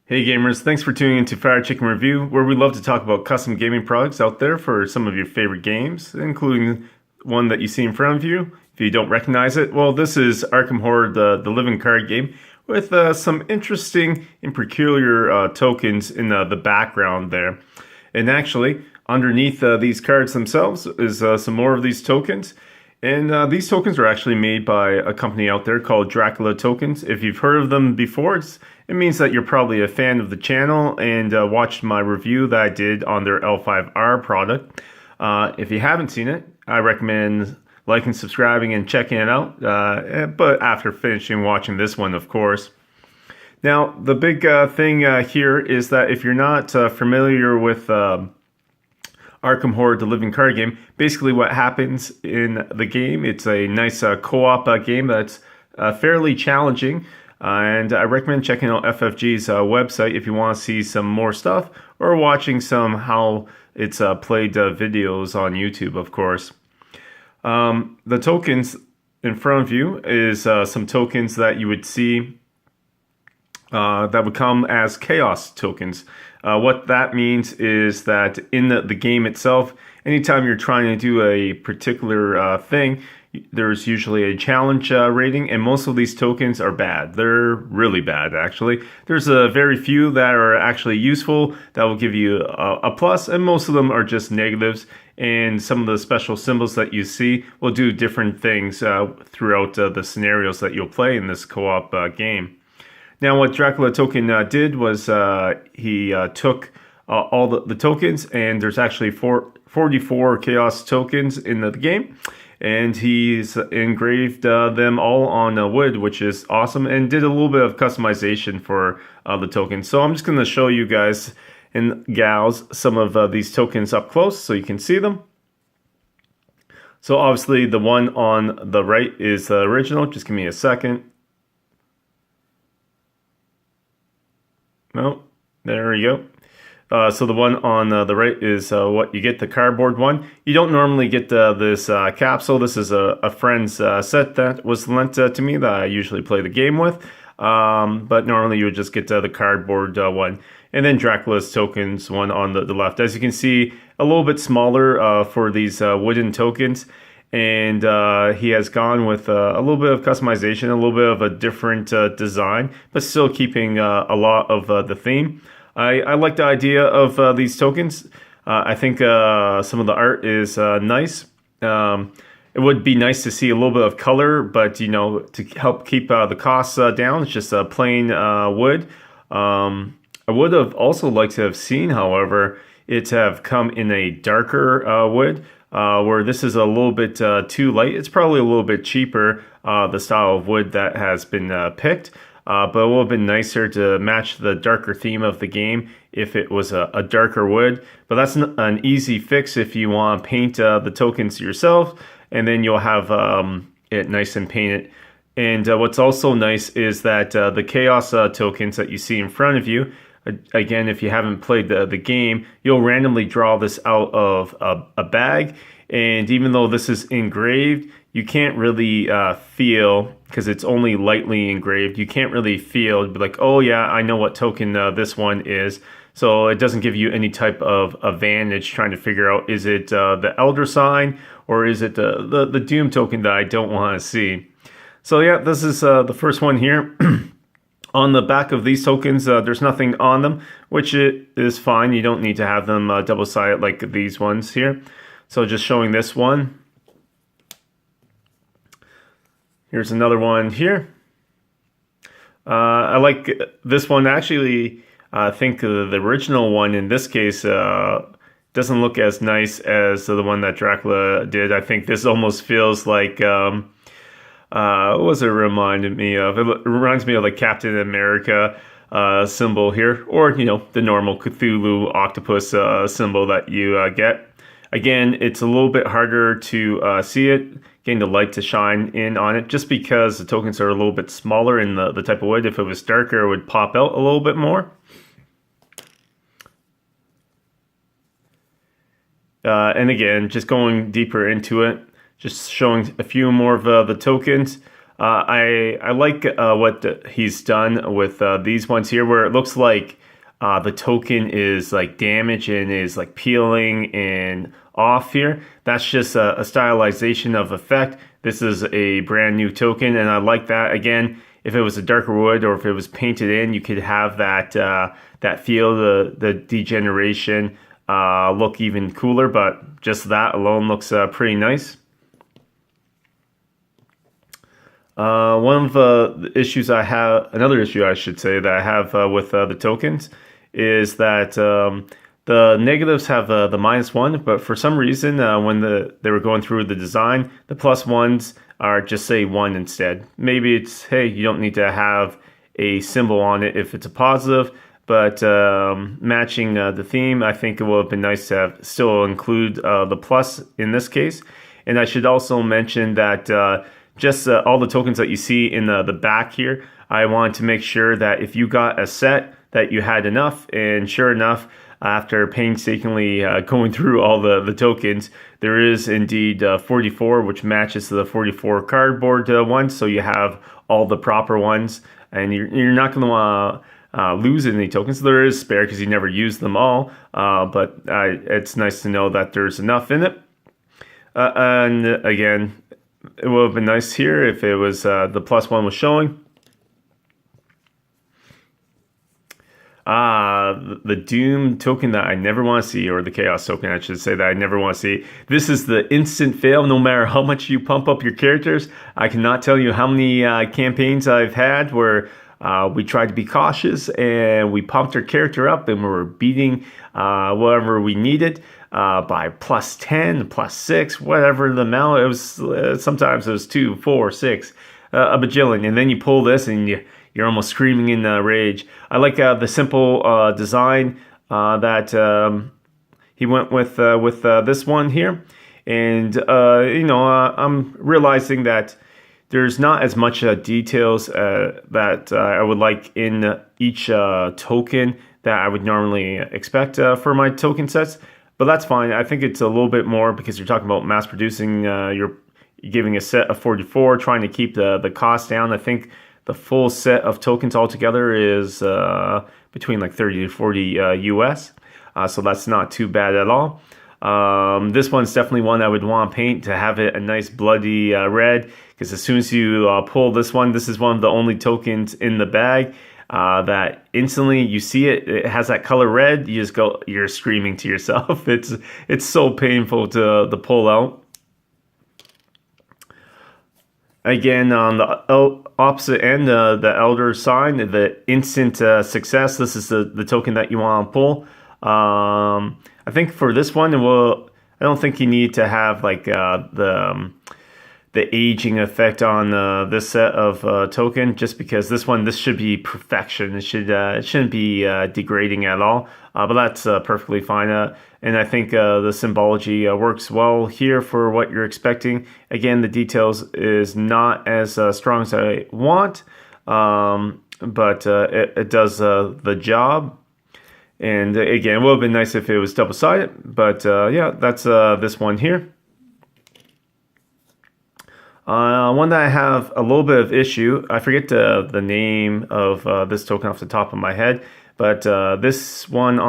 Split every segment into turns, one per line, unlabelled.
Hey gamers, thanks for tuning into Fire Chicken Review, where we love to talk about custom gaming products out there for some of your favorite games, including one that you see in front of you. If you don't recognize it, well, this is Arkham Horror, the living card game, with some interesting and peculiar tokens in the background there. And actually, underneath these cards themselves is some more of these tokens. And these tokens are actually made by a company out there called Dracula Tokens. If you've heard of them before, it means that you're probably a fan of the channel and watched my review that I did on their L5R product. If you haven't seen it, I recommend liking, subscribing, and checking it out. But after finishing watching this one, of course. Now, the big thing here is that if you're not familiar with Arkham Horror, the living card game, basically what happens in the game, it's a nice co-op game that's fairly challenging. And I recommend checking out FFG's website if you want to see some more stuff, or watching some how it's played videos on YouTube, of course. The tokens in front of you is some tokens that you would see that would come as chaos tokens. What that means is that in the game itself, anytime you're trying to do a particular thing, there's usually a challenge rating, and most of these tokens are bad. They're really bad, actually. There's a very few that are actually useful that will give you a plus, and most of them are just negatives. And some of the special symbols that you see will do different things throughout the scenarios that you'll play in this co-op game. Now, what Dracula Token did was he took all the tokens, and there's actually 44 Chaos tokens in the game, and he's engraved them all on wood, which is awesome, and did a little bit of customization for the tokens. So I'm just going to show you guys and gals some of these tokens up close so you can see them. So obviously the one on the right is the original. Just give me a second. No, there we go. So the one on the right is what you get, the cardboard one. You don't normally get this capsule. This is a friend's set that was lent to me that I usually play the game with. But normally you would just get the cardboard one. And then Dracula's tokens one on the left. As you can see, a little bit smaller for these wooden tokens. And he has gone with a little bit of customization, a little bit of a different design, but still keeping a lot of the theme. I like the idea of these tokens. I think some of the art is nice. It would be nice to see a little bit of color, but you know, to help keep the costs down, it's just plain wood. I would have also liked to have seen, however, it have come in a darker wood. Where this is a little bit too light. It's probably a little bit cheaper, the style of wood that has been picked, but it would have been nicer to match the darker theme of the game if it was a darker wood. But that's an easy fix if you want to paint the tokens yourself, and then you'll have it nice and painted. And what's also nice is that the Chaos tokens that you see in front of you, again, if you haven't played the game, you'll randomly draw this out of a bag. And even though this is engraved, you can't really feel, because it's only lightly engraved, you can't really feel, be like, oh yeah, I know what token this one is. So it doesn't give you any type of advantage trying to figure out, is it the Elder Sign, or is it the Doom token that I don't want to see? So yeah, this is the first one here. On the back of these tokens, there's nothing on them, which is fine. You don't need to have them double-sided like these ones here. So just showing this one. Here's another one here. I like this one. Actually, I think the original one in this case doesn't look as nice as the one that Dracula did. I think this almost feels like... what was it reminded me of? It reminds me of like Captain America symbol here, or you know, the normal Cthulhu octopus symbol that you get. Again, it's a little bit harder to see it, getting the light to shine in on it, just because the tokens are a little bit smaller in the type of wood. If it was darker, it would pop out a little bit more. And again, just going deeper into it, just showing a few more of the tokens. I like what he's done with these ones here, where it looks like the token is like damaged and is like peeling and off here. That's just a stylization of effect. This is a brand new token, and I like that. Again, if it was a darker wood or if it was painted in, you could have that that feel, the degeneration look even cooler. But just that alone looks pretty nice. One of the issues I have, another issue I should say that I have with the tokens is that the negatives have the -1, but for some reason when they were going through the design, the +1s are just say 1 instead. Maybe it's, hey, you don't need to have a symbol on it if it's a positive, but matching the theme, I think it would have been nice to have still include the plus in this case. And I should also mention that just all the tokens that you see in the back here, I want to make sure that if you got a set that you had enough, and sure enough, after painstakingly going through all the tokens, there is indeed 44, which matches to the 44 cardboard ones, so you have all the proper ones, and you're not going to want to lose any tokens. There is spare because you never use them all, but it's nice to know that there's enough in it. And again, it would have been nice here if it was the +1 was showing. The Doom token that I never want to see, or the Chaos token, I should say, that I never want to see. This is the instant fail. No matter how much you pump up your characters, I cannot tell you how many campaigns I've had where we tried to be cautious and we pumped our character up and we were beating whatever we needed by +10, +6, whatever the amount. It was sometimes it was 2, 4, 6, a bajillion, and then you pull this and you're almost screaming in rage. I like the simple design that he went with this one here. And, I'm realizing that there's not as much details that I would like in each token that I would normally expect for my token sets. But that's fine. I think it's a little bit more because you're talking about mass producing. You're giving a set of 44, trying to keep the cost down. I think the full set of tokens altogether is between like 30 to 40 US. So that's not too bad at all. This one's definitely one I would want to paint to have it a nice bloody red, because as soon as you pull this one, this is one of the only tokens in the bag that instantly you see it has that color red, you just go, you're screaming to yourself. It's so painful to pull out. Again, on the opposite end, the Elder sign, the instant success. This is the token that you want to pull. I think for this one, I don't think you need to have like the aging effect on this set of token, just because this should be perfection. It shouldn't be degrading at all. But that's perfectly fine. And I think the symbology works well here for what you're expecting. Again, the details is not as strong as I want, but it does the job. And again, it would have been nice if it was double-sided, but yeah, that's this one here. One that I have a little bit of issue, I forget the name of this token off the top of my head, but this one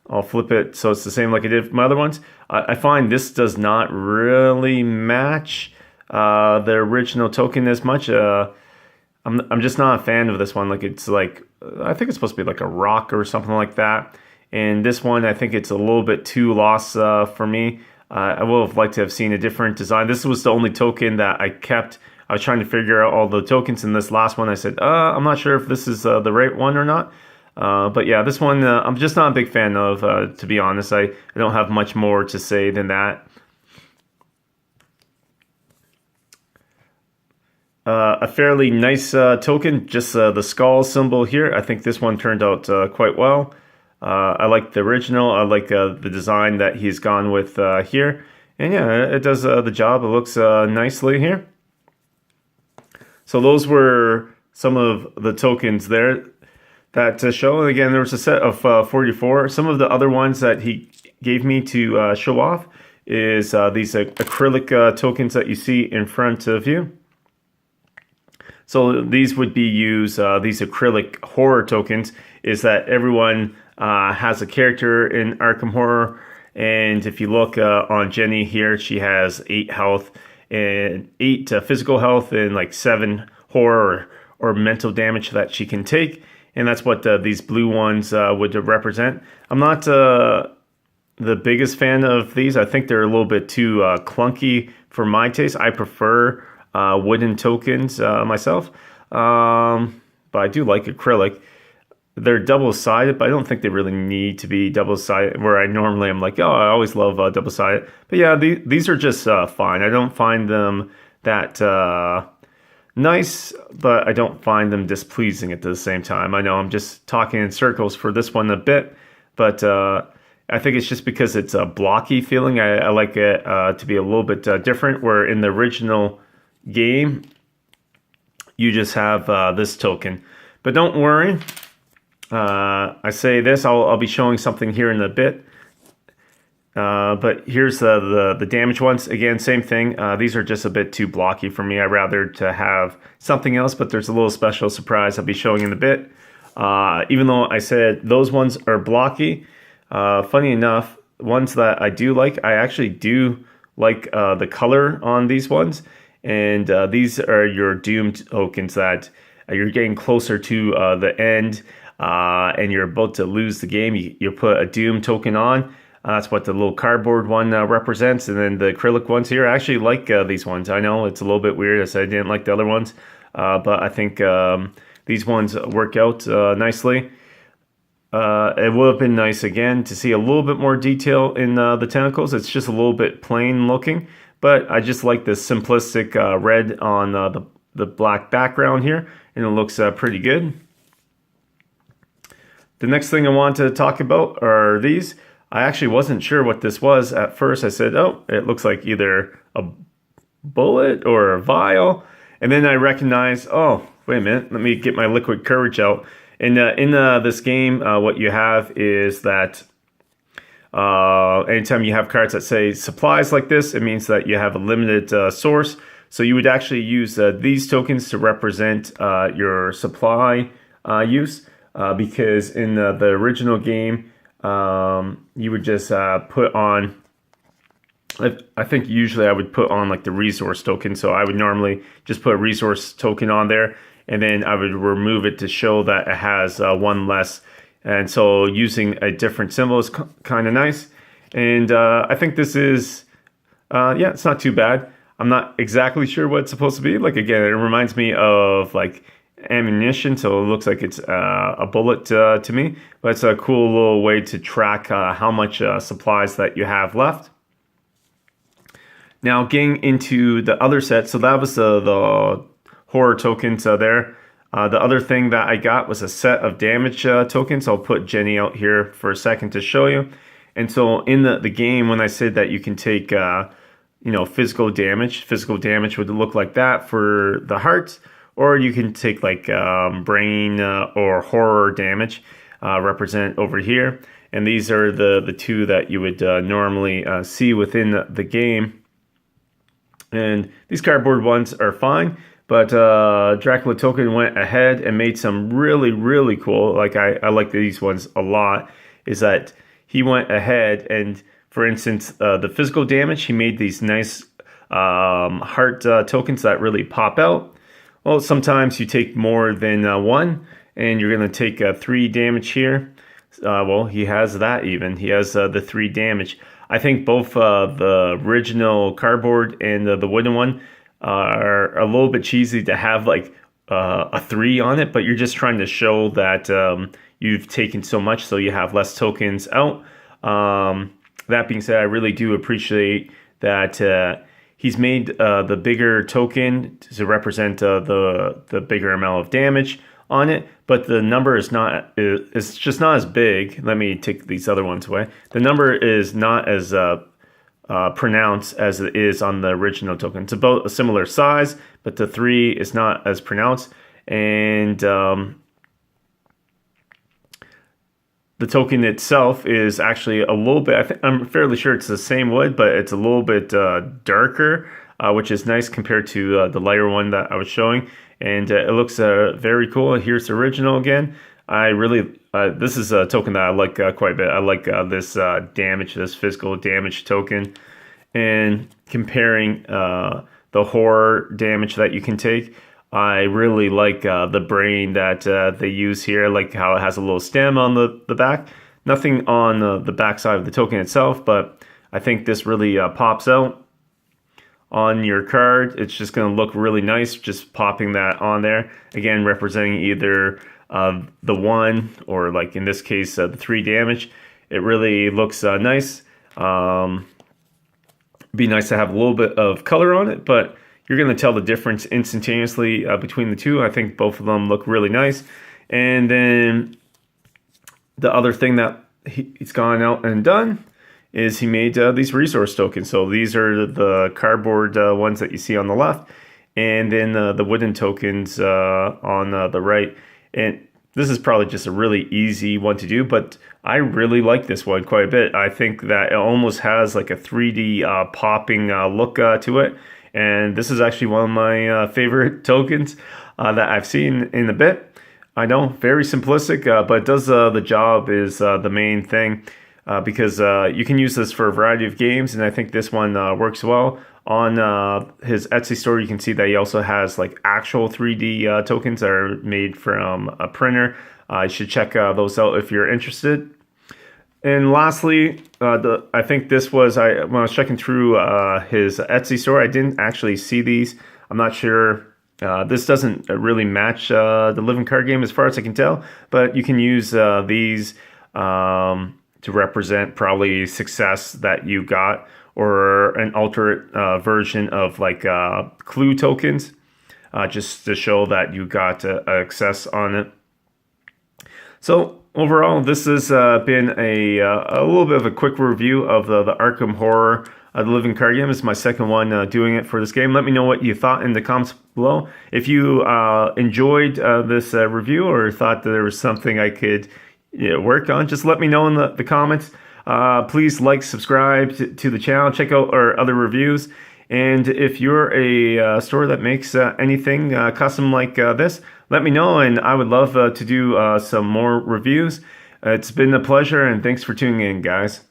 I'll flip it so it's the same like I did for my other ones. I find this does not really match the original token as much. I'm just not a fan of this one. Like, it's like, I think it's supposed to be like a rock or something like that. And this one, I think it's a little bit too lost for me. I would have liked to have seen a different design. This was the only token that I kept. I was trying to figure out all the tokens in this last one. I said, I'm not sure if this is the right one or not. But yeah, this one, I'm just not a big fan of, to be honest. I don't have much more to say than that. A fairly nice token, just the skull symbol here. I think this one turned out quite well. I like the original. I like the design that he's gone with here. And yeah, it does the job. It looks nicely here. So those were some of the tokens there that show. And again, there was a set of 44. Some of the other ones that he gave me to show off is these acrylic tokens that you see in front of you. So these would be used, these acrylic horror tokens, is that everyone has a character in Arkham Horror. And if you look on Jenny here, she has 8 health and 8 physical health and like 7 horror or mental damage that she can take. And that's what these blue ones would represent. I'm not the biggest fan of these. I think they're a little bit too clunky for my taste. I prefer wooden tokens myself, but I do like acrylic. They're double-sided, but I don't think they really need to be double-sided, where I normally am like, oh, I always love double-sided. But yeah, these are just fine. I don't find them that nice, but I don't find them displeasing at the same time. I know I'm just talking in circles for this one a bit, but I think it's just because it's a blocky feeling. I like it to be a little bit different, where in the original game, you just have this token. But don't worry. I say this, I'll be showing something here in a bit. But here's the damage ones. Again, same thing. These are just a bit too blocky for me. I'd rather to have something else, but there's a little special surprise I'll be showing in a bit. Even though I said those ones are blocky, funny enough, ones that I do like, I actually do like the color on these ones. And these are your doomed tokens that you're getting closer to the end. And you're about to lose the game. You put a Doom token on. That's what the little cardboard one represents. And then the acrylic ones here, I actually like these ones. I know it's a little bit weird. I said I didn't like the other ones. But I think these ones work out nicely. It would have been nice, again, to see a little bit more detail in the tentacles. It's just a little bit plain looking. But I just like the simplistic red on the black background here. And it looks pretty good. The next thing I want to talk about are these. I actually wasn't sure what this was at first. I said, oh, it looks like either a bullet or a vial. And then I recognized, oh, wait a minute, let me get my liquid courage out. And in this game, what you have is that anytime you have cards that say supplies like this, it means that you have a limited source. So you would actually use these tokens to represent your supply use. Because in the original game, you would just put on, I think usually I would put on like the resource token. So I would normally just put a resource token on there, and then I would remove it to show that it has one less. And so using a different symbol is kind of nice. And I think this is, yeah, it's not too bad. I'm not exactly sure what it's supposed to be. Like, again, it reminds me of like ammunition, so it looks like it's a bullet to me, but it's a cool little way to track how much supplies that you have left. Now getting into the other set, so that was the horror tokens there. The other thing that I got was a set of damage tokens. I'll put Jenny out here for a second to show you. And so in the game, when I said that you can take physical damage would look like that for the hearts. Or you can take like brain or horror damage represent over here. And these are the two that you would normally see within the game. And these cardboard ones are fine. But Dracula Token went ahead and made some really, really cool, like I like these ones a lot, is that he went ahead and, for instance, the physical damage, he made these nice heart tokens that really pop out. Well, sometimes you take more than one, and you're going to take 3 damage here. Well, he has that even. He has the 3 damage. I think both the original cardboard and the wooden one are a little bit cheesy to have like a 3 on it, but you're just trying to show that you've taken so much, so you have less tokens out. That being said, I really do appreciate that he's made the bigger token to represent the bigger amount of damage on it, but the number is not, it's just not as big. Let me take these other ones away. The number is not as pronounced as it is on the original token. It's about a similar size, but the 3 is not as pronounced. And the token itself is actually a little bit, I'm fairly sure it's the same wood, but it's a little bit darker. which is nice compared to the lighter one that I was showing. And it looks very cool. Here's the original again. I really, this is a token that I like quite a bit. I like this damage, this physical damage token. And comparing the horror damage that you can take, I really like the brain that they use here. I like how it has a little stem on the back. Nothing on the back side of the token itself, but I think this really pops out on your card. It's just going to look really nice just popping that on there. Again, representing either the 1 or, like in this case, the 3 damage. It really looks nice. Be nice to have a little bit of color on it, but you're going to tell the difference instantaneously between the two. I think both of them look really nice. And then the other thing that he's gone out and done is he made these resource tokens. So these are the cardboard ones that you see on the left, and then the wooden tokens on the right. And this is probably just a really easy one to do, but I really like this one quite a bit. I think that it almost has like a 3D popping look to it. And this is actually one of my favorite tokens that I've seen in a bit. I know, very simplistic, but it does the job is the main thing because you can use this for a variety of games, and I think this one works well. On his Etsy store, you can see that he also has like actual 3D tokens that are made from a printer. You should check those out if you're interested. And lastly, I think this was, when I was checking through his Etsy store, I didn't actually see these. I'm not sure. This doesn't really match the living card game as far as I can tell, but you can use these to represent probably success that you got, or an alternate version of like clue tokens, just to show that you got access on it. So overall, this has been a little bit of a quick review of the Arkham Horror, the living card game. This is my second one doing it for this game. Let me know what you thought in the comments below. If you enjoyed this review or thought that there was something I could work on, just let me know in the comments. Please like, subscribe to the channel, check out our other reviews. And if you're a store that makes anything custom like this, let me know, and I would love to do some more reviews. It's been a pleasure, and thanks for tuning in, guys.